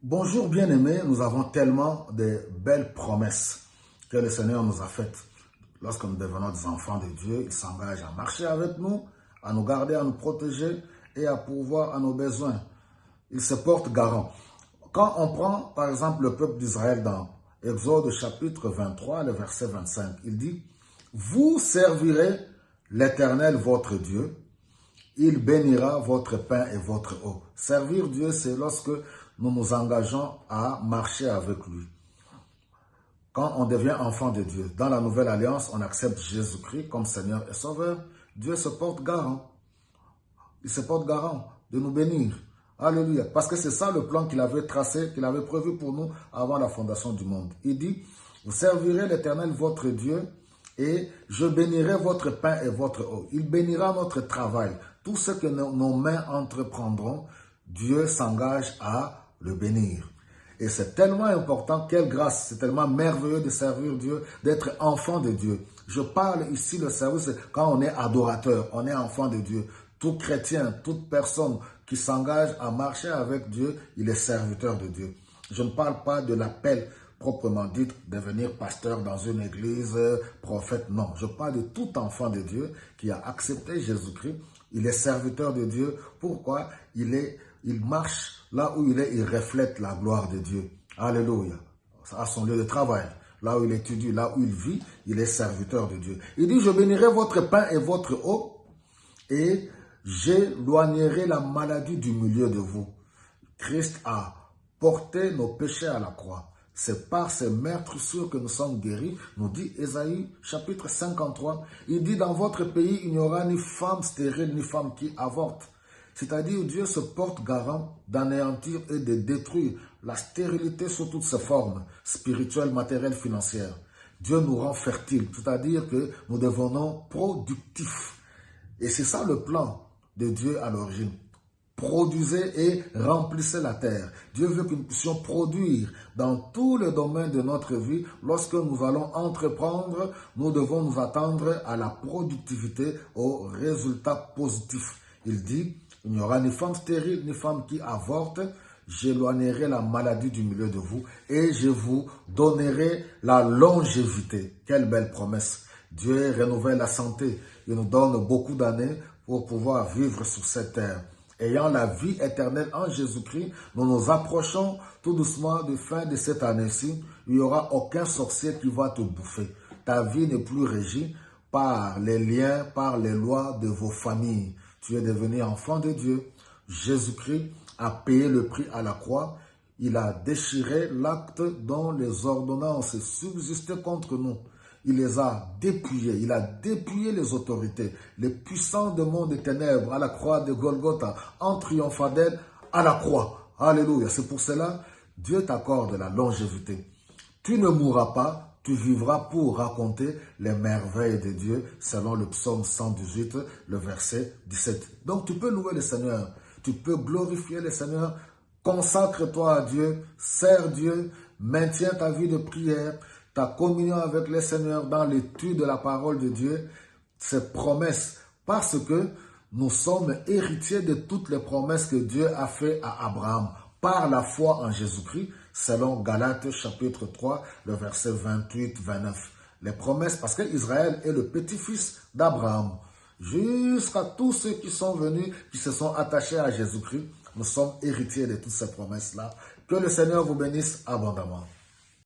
Bonjour bien-aimés, nous avons tellement de belles promesses que le Seigneur nous a faites. Lorsque nous devenons des enfants de Dieu, il s'engage à marcher avec nous, à nous garder, à nous protéger et à pourvoir à nos besoins. Il se porte garant. Quand on prend par exemple le peuple d'Israël dans Exode chapitre 23, le verset 25, il dit « Vous servirez l'Éternel votre Dieu, il bénira votre pain et votre eau. » Servir Dieu, c'est lorsque nous nous engageons à marcher avec lui. Quand on devient enfant de Dieu, dans la nouvelle alliance, on accepte Jésus-Christ comme Seigneur et Sauveur. Dieu se porte garant. Il se porte garant de nous bénir. Alléluia. Parce que c'est ça le plan qu'il avait tracé, qu'il avait prévu pour nous avant la fondation du monde. Il dit, vous servirez l'Éternel votre Dieu et je bénirai votre pain et votre eau. Il bénira notre travail. Tout ce que nos mains entreprendront, Dieu s'engage à le bénir. Et c'est tellement important, quelle grâce, c'est tellement merveilleux de servir Dieu, d'être enfant de Dieu. Je parle ici, le service, quand on est adorateur, on est enfant de Dieu. Tout chrétien, toute personne qui s'engage à marcher avec Dieu, il est serviteur de Dieu. Je ne parle pas de l'appel proprement dit, devenir pasteur dans une église, prophète, non. Je parle de tout enfant de Dieu qui a accepté Jésus-Christ. Il est serviteur de Dieu. Pourquoi? Il marche là où il est, il reflète la gloire de Dieu. Alléluia. À son lieu de travail, là où il étudie, là où il vit, il est serviteur de Dieu. Il dit, je bénirai votre pain et votre eau et j'éloignerai la maladie du milieu de vous. Christ a porté nos péchés à la croix. C'est par ces meurtrissures que nous sommes guéris, nous dit Ésaïe chapitre 53. Il dit, dans votre pays, il n'y aura ni femme stérile, ni femme qui avorte. C'est-à-dire, Dieu se porte garant d'anéantir et de détruire la stérilité sous toutes ses formes, spirituelles, matérielles, financières. Dieu nous rend fertiles, c'est-à-dire que nous devenons productifs. Et c'est ça le plan de Dieu à l'origine. Produisez et remplissez la terre. Dieu veut que nous puissions produire dans tous les domaines de notre vie. Lorsque nous allons entreprendre, nous devons nous attendre à la productivité, aux résultats positifs. Il dit, il n'y aura ni femme stérile, ni femme qui avorte. J'éloignerai la maladie du milieu de vous et je vous donnerai la longévité. Quelle belle promesse. Dieu renouvelle la santé. Il nous donne beaucoup d'années pour pouvoir vivre sur cette terre. Ayant la vie éternelle en Jésus-Christ, nous nous approchons tout doucement de fin de cette année-ci. Il n'y aura aucun sorcier qui va te bouffer. Ta vie n'est plus régie par les liens, par les lois de vos familles. Tu es devenu enfant de Dieu. Jésus-Christ a payé le prix à la croix. Il a déchiré l'acte dont les ordonnances subsistaient contre nous. Il les a dépouillés, il a dépouillé les autorités, les puissants du monde des ténèbres à la croix de Golgotha, en triomphant d'elle à la croix. Alléluia. C'est pour cela, Dieu t'accorde la longévité. Tu ne mourras pas, tu vivras pour raconter les merveilles de Dieu, selon le psaume 118, le verset 17. Donc tu peux louer le Seigneur, tu peux glorifier le Seigneur, consacre-toi à Dieu, sers Dieu, maintiens ta vie de prière, ta communion avec le Seigneur dans l'étude de la parole de Dieu, ses promesses, parce que nous sommes héritiers de toutes les promesses que Dieu a fait à Abraham par la foi en Jésus-Christ, selon Galates chapitre 3, le verset 28-29. Les promesses, parce qu'Israël est le petit-fils d'Abraham. Jusqu'à tous ceux qui sont venus, qui se sont attachés à Jésus-Christ, nous sommes héritiers de toutes ces promesses-là. Que le Seigneur vous bénisse abondamment.